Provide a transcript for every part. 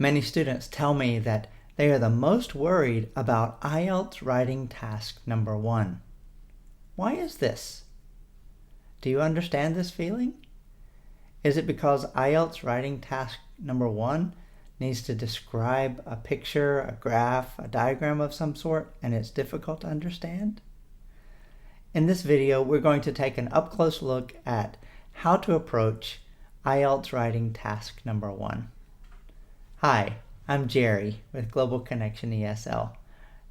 Many students tell me that they are the most worried about IELTS Writing Task number 1. Why is this? Do you understand this feeling? Is it because IELTS Writing Task number 1 needs to describe a picture, a graph, a diagram of some sort, and it's difficult to understand? In this video, we're going to take an up-close look at how to approach IELTS Writing Task number 1. Hi, I'm Jerry with Global Connection ESL.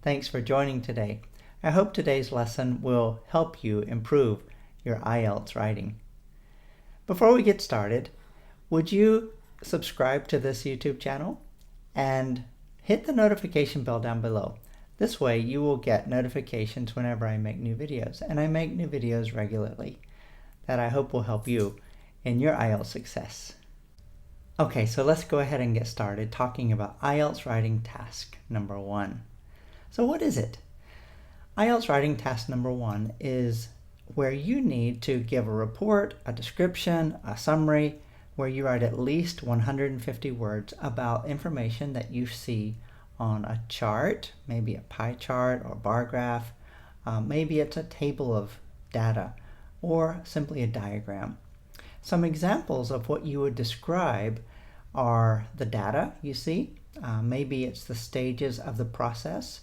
Thanks for joining today. I hope today's lesson will help you improve your IELTS writing. Before we get started, would you subscribe to this YouTube channel and hit the notification bell down below? This way you will get notifications whenever I make new videos, and I make new videos regularly that I hope will help you in your IELTS success. Okay, so let's go ahead and get started talking about IELTS Writing Task number 1. So what is it? IELTS Writing Task number 1 is where you need to give a report, a description, a summary, where you write at least 150 words about information that you see on a chart, maybe a pie chart or bar graph. Maybe it's a table of data or simply a diagram. Some examples of what you would describe are the data you see. Maybe it's the stages of the process.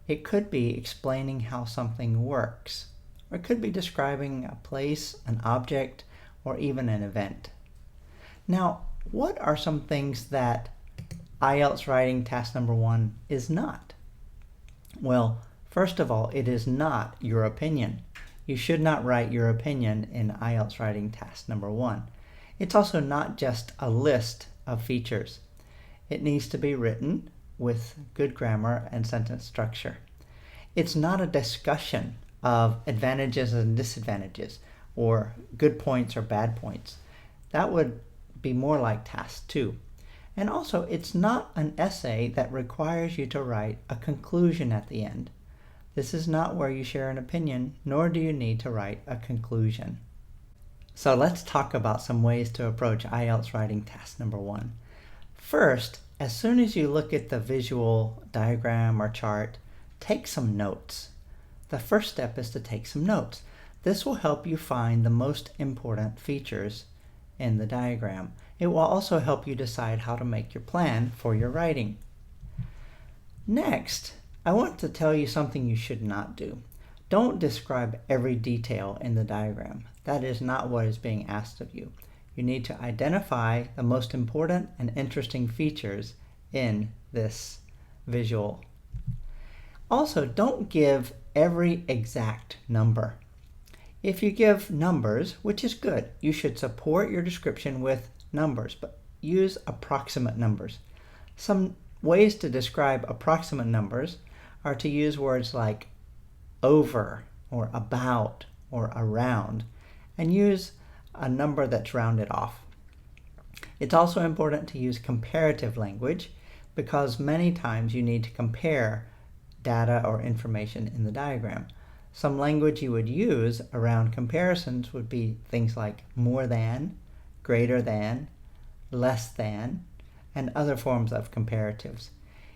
It could be explaining how something works. Or it could be describing a place, an object, or even an event. Now, what are some things that IELTS Writing Task number 1 is not? Well, first of all, it is not your opinion. You should not write your opinion in IELTS Writing Task number 1. It's also not just a list of features. It needs to be written with good grammar and sentence structure. It's not a discussion of advantages and disadvantages or good points or bad points. That would be more like Task 2. And also, it's not an essay that requires you to write a conclusion at the end. This is not where you share an opinion, nor do you need to write a conclusion. So let's talk about some ways to approach IELTS Writing Task number 1. First, as soon as you look at the visual diagram or chart, take some notes. The first step is to take some notes. This will help you find the most important features in the diagram. It will also help you decide how to make your plan for your writing. Next, I want to tell you something you should not do. Don't describe every detail in the diagram. That is not what is being asked of you. You need to identify the most important and interesting features in this visual. Also, don't give every exact number. If you give numbers, which is good, you should support your description with numbers, but use approximate numbers. Some ways to describe approximate numbers are to use words like over or about or around, and use a number that's rounded off. It's also important to use comparative language because many times you need to compare data or information in the diagram. Some language you would use around comparisons would be things like more than, greater than, less than, and other forms of comparatives.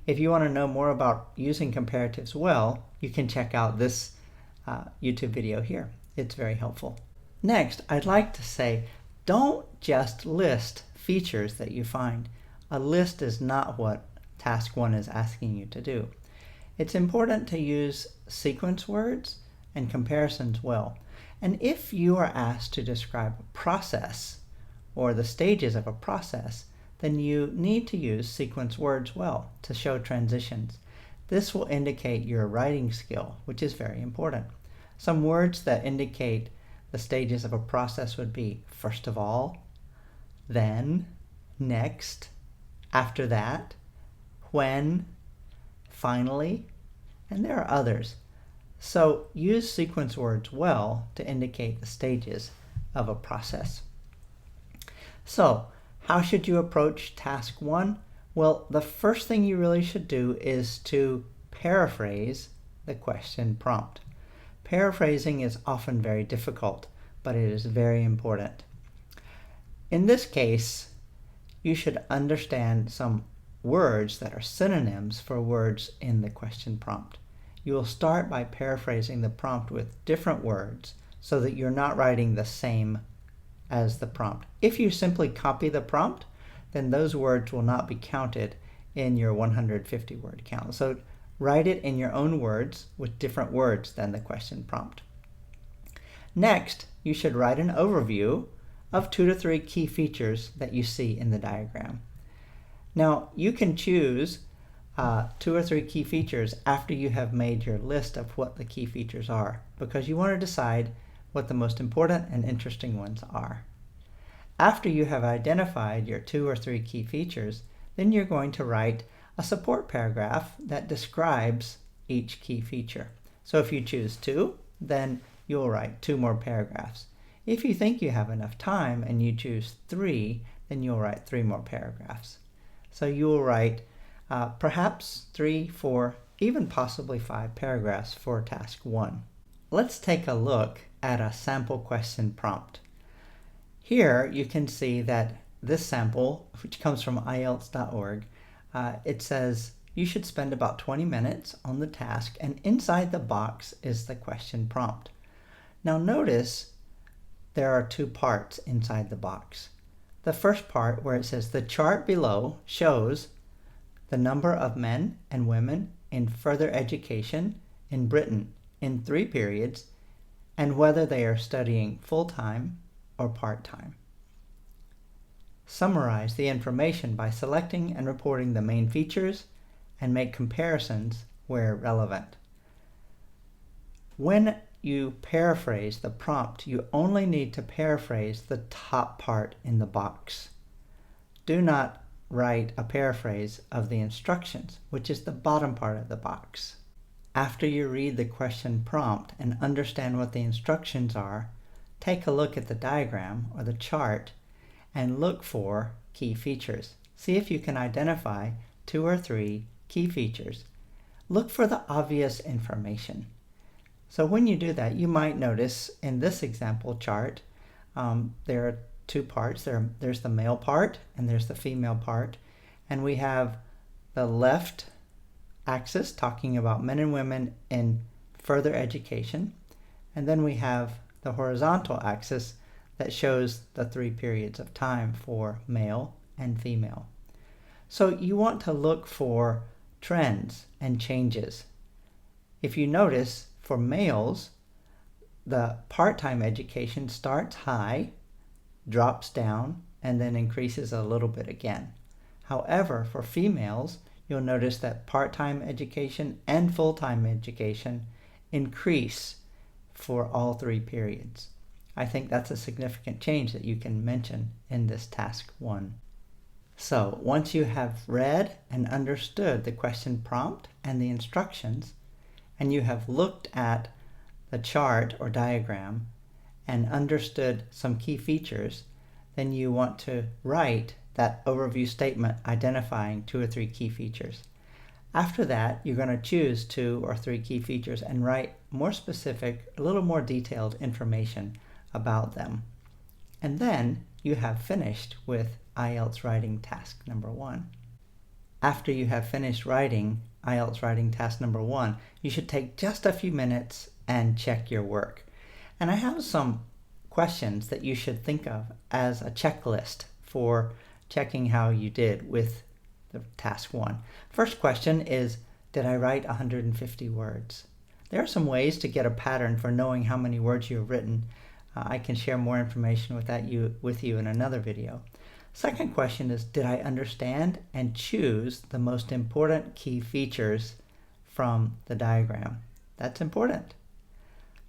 If you want to know more about using comparatives well, you can check out this YouTube video here. It's very helpful. Next, I'd like to say, don't just list features that you find. A list is not what Task 1 is asking you to do. It's important to use sequence words and comparisons well. And if you are asked to describe a process or the stages of a process, then you need to use sequence words well to show transitions. This will indicate your writing skill, which is very important. Some words that indicate the stages of a process would be first of all, then, next, after that, when, finally, and there are others. So use sequence words well to indicate the stages of a process. So, how should you approach Task 1? Well, the first thing you really should do is to paraphrase the question prompt. Paraphrasing is often very difficult, but it is very important. In this case, you should understand some words that are synonyms for words in the question prompt. You will start by paraphrasing the prompt with different words so that you're not writing the same as the prompt. If you simply copy the prompt, then those words will not be counted in your 150 word count. So write it in your own words with different words than the question prompt. Next, you should write an overview of 2 to 3 key features that you see in the diagram. Now, you can choose 2 or 3 key features after you have made your list of what the key features are, because you want to decide what the most important and interesting ones are. After you have identified your 2 or 3 key features, then you're going to write a support paragraph that describes each key feature. So if you choose 2, then you'll write 2 more paragraphs. If you think you have enough time and you choose 3, then you'll write 3 more paragraphs. So you will write perhaps 3, 4, even possibly 5 paragraphs for task 1. Let's take a look at a sample question prompt. Here you can see that this sample, which comes from IELTS.org, it says you should spend about 20 minutes on the task, and inside the box is the question prompt. Now notice there are 2 parts inside the box. The first part, where it says the chart below shows the number of men and women in further education in Britain in 3 periods, and whether they are studying full-time or part-time. Summarize the information by selecting and reporting the main features, and make comparisons where relevant. When you paraphrase the prompt, you only need to paraphrase the top part in the box. Do not write a paraphrase of the instructions, which is the bottom part of the box. After you read the question prompt and understand what the instructions are, take a look at the diagram or the chart and look for key features. See if you can identify 2 or 3 key features. Look for the obvious information. So when you do that, you might notice in this example chart, there are 2 parts. There's the male part and there's the female part. And we have the left axis talking about men and women in further education. And then we have the horizontal axis that shows the 3 periods of time for male and female. So you want to look for trends and changes. If you notice, for males, the part-time education starts high, drops down, and then increases a little bit again. However, for females, you'll notice that part-time education and full-time education increase for all 3 periods. I think that's a significant change that you can mention in this task 1. So once you have read and understood the question prompt and the instructions, and you have looked at the chart or diagram and understood some key features, then you want to write that overview statement identifying 2 or 3 key features. After that, you're going to choose 2 or 3 key features and write more specific, a little more detailed information about them. And then you have finished with IELTS Writing Task number 1. After you have finished writing IELTS Writing Task number 1, you should take just a few minutes and check your work. And I have some questions that you should think of as a checklist for checking how you did with the task 1. First question is, did I write 150 words? There are some ways to get a pattern for knowing how many words you've written. I can share more information with you in another video. Second question is, did I understand and choose the most important key features from the diagram? That's important.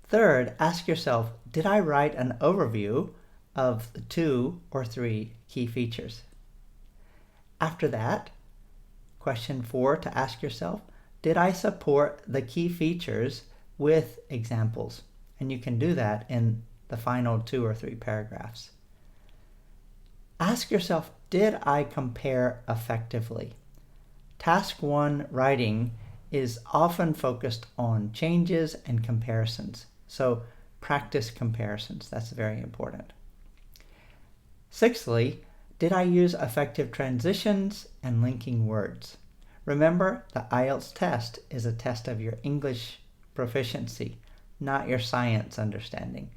Third, ask yourself, did I write an overview of the 2 or 3 key features? After that, question 4 to ask yourself, did I support the key features with examples? And you can do that in the final 2 or 3 paragraphs. Ask yourself, did I compare effectively? Task 1 writing is often focused on changes and comparisons. So practice comparisons. That's very important. Sixthly, Did I use effective transitions and linking words? Remember, the IELTS test is a test of your English proficiency, not your science understanding.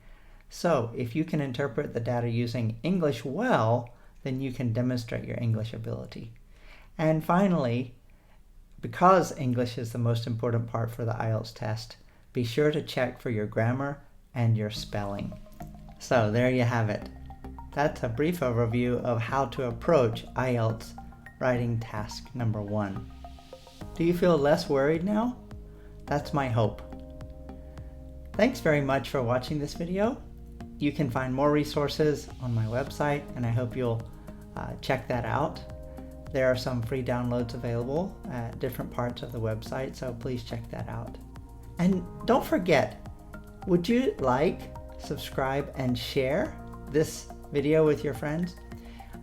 So if you can interpret the data using English well, then you can demonstrate your English ability. And finally, because English is the most important part for the IELTS test, be sure to check for your grammar and your spelling. So there you have it. That's a brief overview of how to approach IELTS Writing Task number 1. Do you feel less worried now? That's my hope. Thanks very much for watching this video. You can find more resources on my website, and I hope you'll check that out. There are some free downloads available at different parts of the website, so please check that out. And don't forget, would you like, subscribe, and share this video with your friends?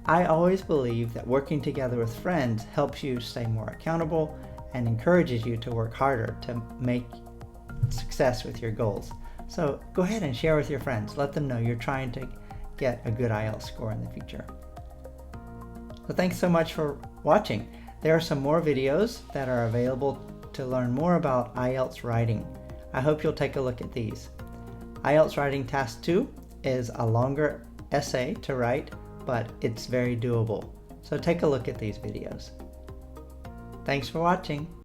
I always believe that working together with friends helps you stay more accountable and encourages you to work harder to make success with your goals. So go ahead and share with your friends. Let them know you're trying to get a good IELTS score in the future. So thanks so much for watching. There are some more videos that are available to learn more about IELTS writing. I hope you'll take a look at these. IELTS Writing Task 2 is a longer essay to write, but it's very doable. So take a look at these videos. Thanks for watching.